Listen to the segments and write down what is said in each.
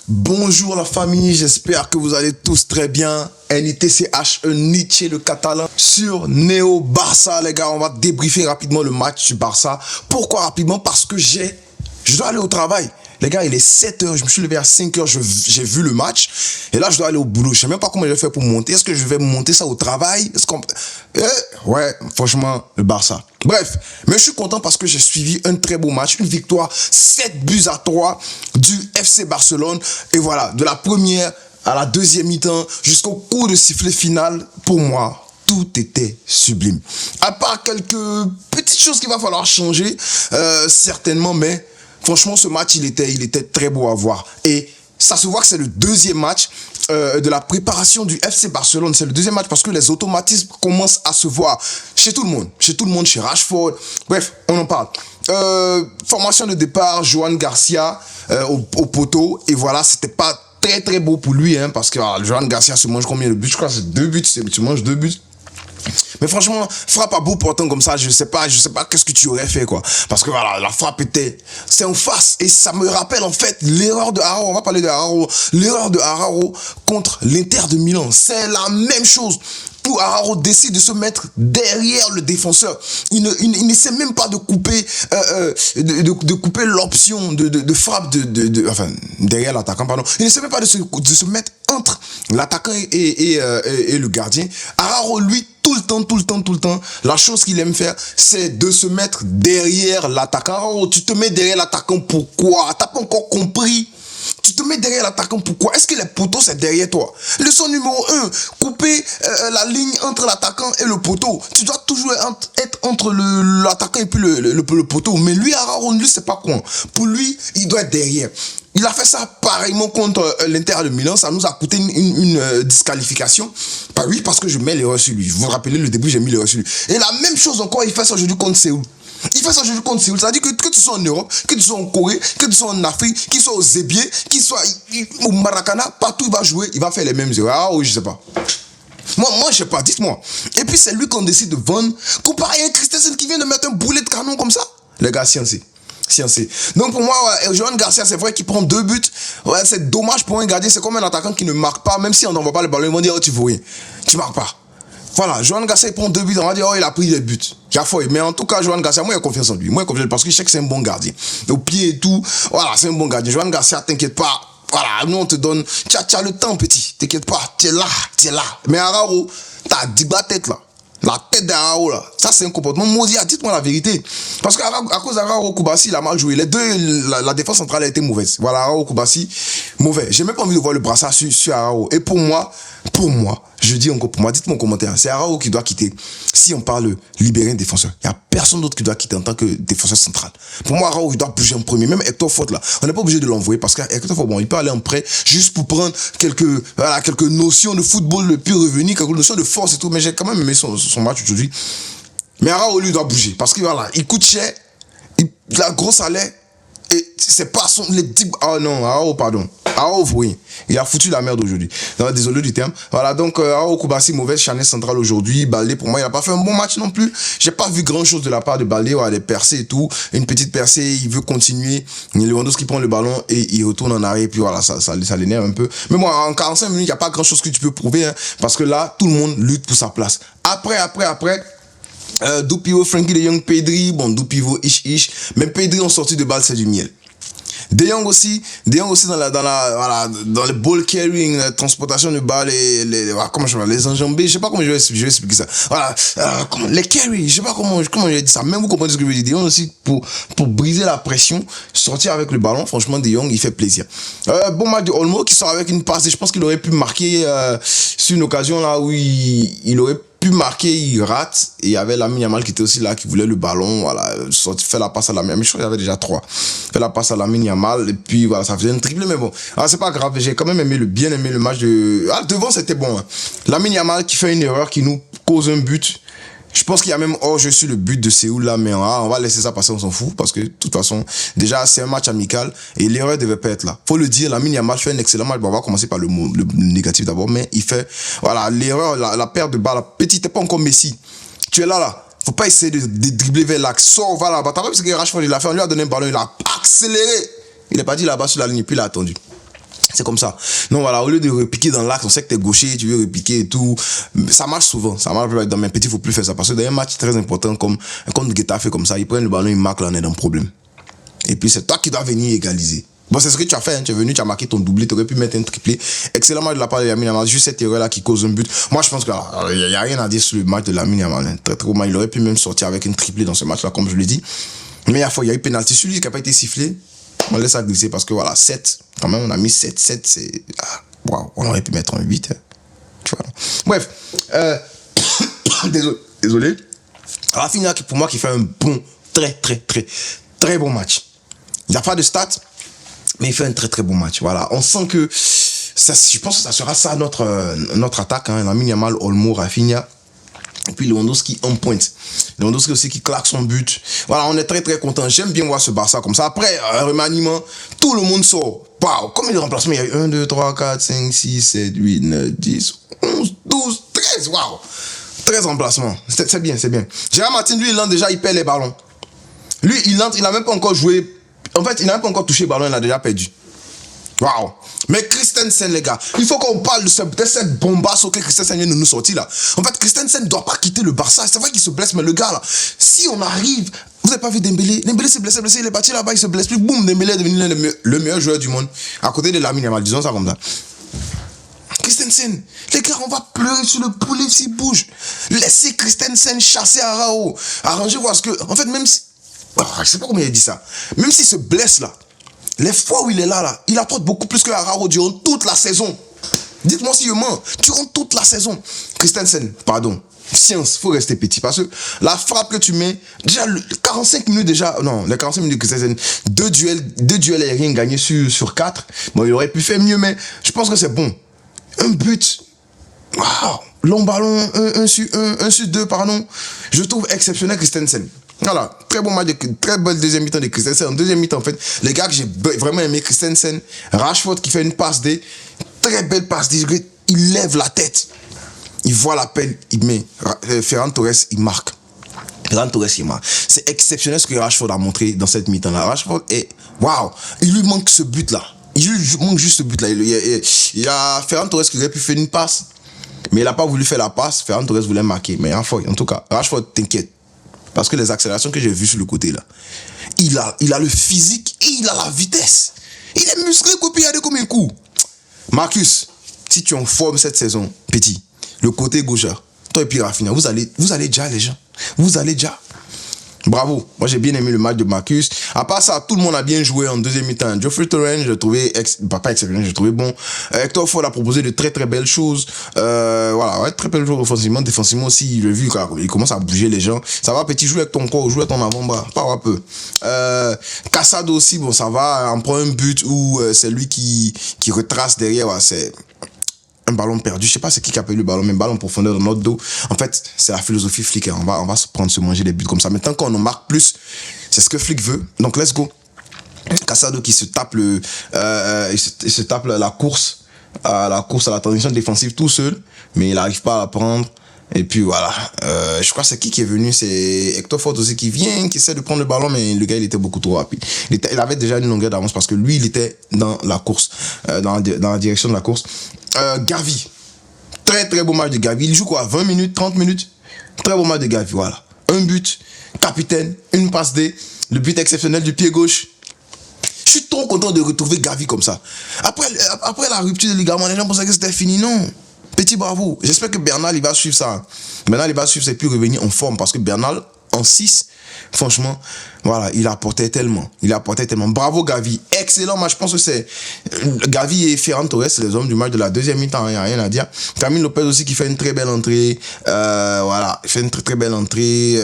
Bonjour la famille, j'espère que vous allez tous très bien. NITCH, Nietzsche le catalan sur Néo Barça les gars. On va débriefer rapidement le match du Barça. Pourquoi rapidement? Parce que je dois aller au travail. Les gars, il est 7h, je me suis levé à 5h, j'ai vu le match. Et là, je dois aller au boulot. Je sais même pas comment je vais faire pour monter. Est-ce que je vais monter ça au travail? Ouais, franchement, le Barça. Bref, mais je suis content parce que j'ai suivi un très beau match. Une victoire 7-3 du FC Barcelone. Et voilà, de la première à la deuxième mi-temps jusqu'au coup de sifflet final, pour moi, tout était sublime. À part quelques petites choses qu'il va falloir changer, certainement, mais franchement, ce match, il était très beau à voir. Et ça se voit que c'est le deuxième match de la préparation du FC Barcelone. C'est le deuxième match parce que les automatismes commencent à se voir chez tout le monde. Chez Rashford. Bref, on en parle. Formation de départ, Johan Garcia au poteau. Et voilà, c'était pas très beau pour lui, hein, parce que Johan Garcia se mange combien de buts? Je crois que c'est 2 buts. Tu manges 2 buts. Mais franchement, frappe à bout portant comme ça, je sais pas qu'est-ce que tu aurais fait, quoi. Parce que voilà, la frappe c'est en face. Et ça me rappelle, en fait, l'erreur de Araujo. On va parler de Araujo. L'erreur de Araujo contre l'Inter de Milan. C'est la même chose. Où Araujo décide de se mettre derrière le défenseur. Il n'essaie même pas de couper, de couper l'option de frappe enfin, derrière l'attaquant, pardon. Il n'essaie même pas de se mettre entre l'attaquant et le gardien. Araujo, lui, tout le temps, la chose qu'il aime faire, c'est de se mettre derrière l'attaquant. Oh, tu te mets derrière l'attaquant, pourquoi? T'as pas encore compris? Tu te mets derrière l'attaquant, pourquoi? Est-ce que les poteaux, c'est derrière toi? Leçon numéro 1, couper la ligne entre l'attaquant et le poteau. Tu dois toujours être entre l'attaquant et puis le poteau. Mais lui, Araujo, lui, c'est pas quoi. Pour lui, il doit être derrière. Il a fait ça pareillement contre l'Inter de Milan. Ça nous a coûté une disqualification. Bah oui, parce que je mets l'erreur sur lui. Vous vous rappelez, le début, j'ai mis l'erreur sur lui. Et la même chose encore, il fait ça aujourd'hui contre Séoul. Il fait ça aujourd'hui contre Séoul. C'est-à-dire que tu sois en Europe, que tu sois en Corée, que tu sois en Afrique, qu'il soit au Zébier, qu'il soit au Maracana, partout il va jouer, il va faire les mêmes erreurs. Ah oui, je sais pas. Moi, je sais pas, dites-moi. Et puis c'est lui qu'on décide de vendre, comparé à un Christensen qui vient de mettre un boulet de canon comme ça. Les gars, sciencés. Donc pour moi, ouais, Johan Garcia, c'est vrai qu'il prend 2 buts. Ouais, c'est dommage pour un gardien. C'est comme un attaquant qui ne marque pas, même si on n'envoie pas le ballon, ils vont dire, oh, tu vaux rien. Tu marques pas. Voilà, Johan Garcia, il prend 2 buts, on va dire, oh, il a pris les buts. Mais en tout cas, Johan Garcia, moi, j'ai confiance en lui. Moi, j'ai confiance parce que je sais que c'est un bon gardien. Au pied et tout, voilà, c'est un bon gardien. Johan Garcia, t'inquiète pas. Voilà, nous, on te donne, tu as le temps, petit. T'inquiète pas, tu es là. Mais Araujo, t'as 10 la tête, là. La tête d'Araujo, là, ça c'est un comportement maudit. Dites-moi la vérité. Parce qu'à cause d'Araujo, Koubassi, il a mal joué. Les deux, la défense centrale a été mauvaise. Voilà, Araujo, Koubassi, mauvais. J'ai même pas envie de voir le brassard sur Araujo. Et pour moi, je dis encore pour moi, dites-moi en commentaire, c'est Araujo qui doit quitter. Si on parle libérer un défenseur, il n'y a personne d'autre qui doit quitter en tant que défenseur central. Pour moi, Araujo, il doit bouger en premier. Même Hector Fort, là, on n'est pas obligé de l'envoyer parce qu'Hector Fort, bon, il peut aller en prêt juste pour prendre quelques notions de football le plus revenu, quelques notions de force et tout. Mais j'ai quand même aimé son match aujourd'hui. Mais Araujo, lui, doit bouger parce que voilà, il coûte cher, il a gros salaire. Et c'est pas les 10... Ah non, Araujo, pardon. Araujo, oui. Il a foutu la merde aujourd'hui. Désolé du terme. Voilà, donc Araujo, Koubassi, mauvaise charnière centrale aujourd'hui. Baldé, pour moi, il n'a pas fait un bon match non plus. J'ai pas vu grand chose de la part de Baldé. Voilà, des percées et tout. Une petite percée, il veut continuer. Lewandowski prend le ballon et il retourne en arrière. Et puis voilà, ça l'énerve un peu. Mais moi, en 45 minutes, il n'y a pas grand chose que tu peux prouver. Hein, parce que là, tout le monde lutte pour sa place. Après. Do pivot, Frankie de Jong, Pedri, bon, do pivot, ish. Même Pedri en sortie de balle, c'est du miel. De Jong aussi dans le ball carrying, la transportation de balles, les enjambées, je sais pas comment je vais expliquer ça. Voilà, les carry, je sais pas comment je vais dire ça. Même vous comprenez ce que je veux dire. De Jong aussi pour briser la pression, sortir avec le ballon. Franchement, De Jong, il fait plaisir. Bon match de Olmo qui sort avec une passe. Et je pense qu'il aurait pu marquer sur une occasion là où il aurait pu marquer, il rate. Et il y avait Lamine Yamal qui était aussi là, qui voulait le ballon. Voilà, fait la passe à Lamine. Mais je crois qu'il y avait déjà 3. Fait la passe à Lamine Yamal. Et puis voilà, ça faisait un triplé. Mais bon, c'est pas grave. J'ai quand même bien aimé le match de. Devant, c'était bon. Hein. Lamine Yamal qui fait une erreur qui nous cause un but. Je pense qu'il y a même je suis le but de Séoul là, mais on va laisser ça passer, on s'en fout, parce que de toute façon, déjà c'est un match amical et l'erreur devait pas être là. Faut le dire, Lamine Yamal fait un excellent match. Bon, on va commencer par le négatif d'abord, mais il fait, voilà, l'erreur, la perte de balle, petit, t'es pas encore Messi. Tu es là. Faut pas essayer de dribbler vers l'axe. Sors, va là-bas. T'as vu ce que Rashford il a fait? On lui a donné un ballon, il a accéléré. Il est pas dit là-bas sur la ligne, puis il a attendu. C'est comme ça. Non, voilà, au lieu de repiquer dans l'axe, on sait que t'es gaucher, tu veux repiquer et tout. Ça marche souvent. Ça marche dans mes petits, faut plus faire ça. Parce que dans un match très important comme Getafe comme ça, ils prennent le ballon, ils marquent, là, on est dans le problème. Et puis, c'est toi qui dois venir égaliser. Bon, c'est ce que tu as fait, hein. Tu es venu, tu as marqué ton doublé, tu aurais pu mettre un triplé. Excellent match de la part de Lamine Yamal. Juste cette erreur-là qui cause un but. Moi, je pense qu'il n'y a rien à dire sur le match de Lamine Yamal. Hein. Très, très bon match. Il aurait pu même sortir avec un triplé dans ce match-là, comme je l'ai dit. Mais il y a eu pénalty. Celui qui n'a pas été sifflé, on laisse ça glisser parce que voilà, 7, quand même, on a mis 7. 7, c'est. Waouh, on aurait pu mettre un 8. Hein. Tu vois. Bref, désolé. Rafinha, pour moi, qui fait un bon, très bon match. Il n'y a pas de stats, mais il fait un très bon match. Voilà, on sent que ça, je pense que ça sera ça notre attaque. Hein. Lamine Yamal, Olmo, Rafinha. Et puis Lewandowski on point. Lewandowski aussi qui claque son but. Voilà, on est très content. J'aime bien voir ce Barça comme ça. Après, remaniement, tout le monde sort. Waouh, combien de remplacements il y a eu? 1, 2, 3, 4, 5, 6, 7, 8, 9, 10, 11, 12, 13. Waouh, 13 remplacements. C'est bien. Gérard Martin, lui, il perd les ballons. Lui, il n'a même pas encore joué. En fait, il n'a même pas encore touché le ballon, il a déjà perdu. Waouh. Mais Christensen, les gars, il faut qu'on parle de cette bombasse que Christensen vient de nous sortir là. En fait, Christensen ne doit pas quitter le Barça. C'est vrai qu'il se blesse, mais le gars là, si on arrive, vous n'avez pas vu Dembélé s'est blessé, il est parti là-bas, il se blesse plus, boum, Dembélé est devenu le meilleur joueur du monde. À côté de Lamine Yamal, disons ça comme ça. Christensen, les gars, on va pleurer sur le poulet s'il bouge. Laissez Christensen chasser Arao. Arrangez-vous parce que, en fait, même si. Oh, je sais pas comment il a dit ça. Même s'il se blesse là, les fois où il est là, il apporte beaucoup plus que Arao durant toute la saison. Dites-moi si je mens. Durant toute la saison. Christensen, pardon. Science, faut rester petit. Parce que la frappe que tu mets, déjà, 45 minutes déjà. Non, les 45 minutes de Christensen, deux duels aériens gagnés sur 4. Bon, il aurait pu faire mieux, mais je pense que c'est bon. Un but. Wow. Long ballon, 1 sur 2, pardon. Je trouve exceptionnel Christensen. Voilà, très bon match, très belle deuxième mi-temps de Christensen. En deuxième mi-temps, en fait, les gars que j'ai vraiment aimé, Christensen, Rashford qui fait une passe D, très belle passe D, il lève la tête, il voit l'appel, il met, Ferran Torres, il marque. Ferran Torres, il marque. C'est exceptionnel ce que Rashford a montré dans cette mi-temps-là. Rashford est, waouh, il lui manque ce but-là. Il lui manque juste ce but-là. Il y a Ferran Torres qui aurait pu faire une passe, mais il n'a pas voulu faire la passe. Ferran Torres voulait marquer, mais en tout cas, Rashford, t'inquiète. Parce que les accélérations que j'ai vues sur le côté là, il a le physique et il a la vitesse. Il est musclé, regardez comme un coup. Marcus, si tu es en forme cette saison, petit, le côté gauche, toi et puis Rafinha, vous allez déjà les gens. Vous allez déjà. Bravo. Moi j'ai bien aimé le match de Marcus. À part ça, tout le monde a bien joué en deuxième mi-temps. Geoffrey Torrent, je le trouvais pas exceptionnel, je le trouvais bon. Hector Ford a proposé de très belles choses. Voilà, ouais, très belles choses offensivement, défensivement aussi. J'ai vu qu'il commence à bouger les gens. Ça va, petit, joue avec ton corps, joue avec ton avant-bras, pas un peu. Cassado aussi, bon, ça va. On prend un but où c'est lui qui retrace derrière. Ouais, c'est un ballon perdu, je sais pas c'est qui a perdu le ballon, mais un ballon en profondeur dans notre dos. En fait, c'est la philosophie Flick. Hein. On va se manger des buts comme ça. Maintenant, quand on en marque plus, c'est ce que Flick veut. Donc, let's go. Cassado qui se tape il se tape la course à la transition défensive tout seul, mais il n'arrive pas à la prendre. Et puis voilà, je crois que c'est qui est venu, c'est Hector Ford aussi qui vient, qui essaie de prendre le ballon, mais le gars il était beaucoup trop rapide. Il avait déjà une longueur d'avance parce que lui il était dans la course, dans la direction de la course. Gavi, très beau match de Gavi. Il joue quoi, 20 minutes, 30 minutes. Très beau match de Gavi, voilà. Un but, capitaine, une passe D, le but exceptionnel du pied gauche. Je suis trop content de retrouver Gavi comme ça. Après la rupture de ligament, les gens pensaient que c'était fini, non. Petit bravo. J'espère que Bernal, il va suivre ça. Bernal, il va suivre ça et puis revenir en forme. Parce que Bernal, en 6, franchement, voilà, il apportait tellement. Bravo, Gavi. Excellent match. Je pense que c'est Gavi et Ferran Torres, les hommes du match de la deuxième mi-temps. Il n'y a rien à dire. Camille Lopez aussi qui fait une très belle entrée. Voilà, il fait une très belle entrée.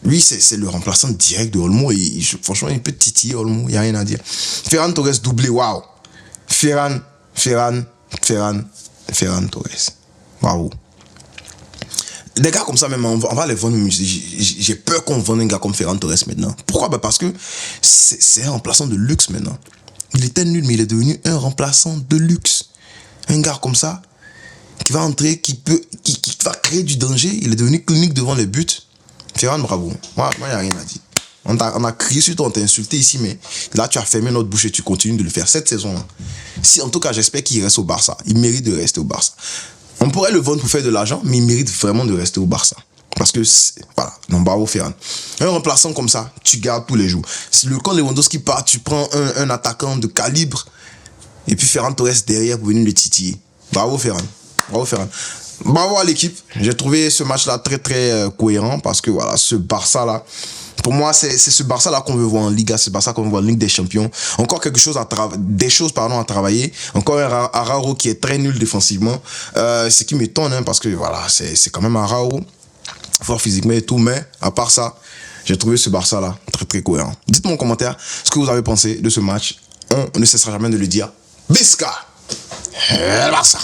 Lui, c'est le remplaçant direct de Olmo. Et franchement, il peut titiller Olmo. Il n'y a rien à dire. Ferran Torres doublé. Waouh. Ferran Torres. Waouh. Des gars comme ça, même, on va les vendre. J'ai peur qu'on vende un gars comme Ferran Torres maintenant. Pourquoi? Parce que c'est un remplaçant de luxe maintenant. Il était nul, mais il est devenu un remplaçant de luxe. Un gars comme ça, qui va entrer, qui va créer du danger. Il est devenu clinique devant les buts. Ferran, bravo. Moi, il n'y a rien à dire. On a crié sur toi, on t'a insulté ici, mais là, tu as fermé notre bouche et tu continues de le faire cette saison-là. Si, en tout cas, j'espère qu'il reste au Barça. Il mérite de rester au Barça. On pourrait le vendre pour faire de l'argent, mais il mérite vraiment de rester au Barça. Parce que, voilà, non, bravo Ferran. Un remplaçant comme ça, tu gardes tous les jours. Si quand Lewandowski part, tu prends un attaquant de calibre, et puis Ferran Torres derrière pour venir le titiller. Bravo Ferran. Bravo Ferran. Bravo à l'équipe. J'ai trouvé ce match-là très très cohérent parce que voilà, ce Barça-là, pour moi, c'est ce Barça-là qu'on veut voir en Liga, c'est ce Barça qu'on veut voir en Ligue des Champions. Encore quelque chose à travailler. Encore un Araujo qui est très nul défensivement. Ce qui m'étonne, hein, parce que voilà, c'est quand même Araujo, fort physiquement et tout, mais à part ça, j'ai trouvé ce Barça-là très très cohérent. Dites-moi en commentaire ce que vous avez pensé de ce match. On ne cessera jamais de le dire. Bisca, el Barça.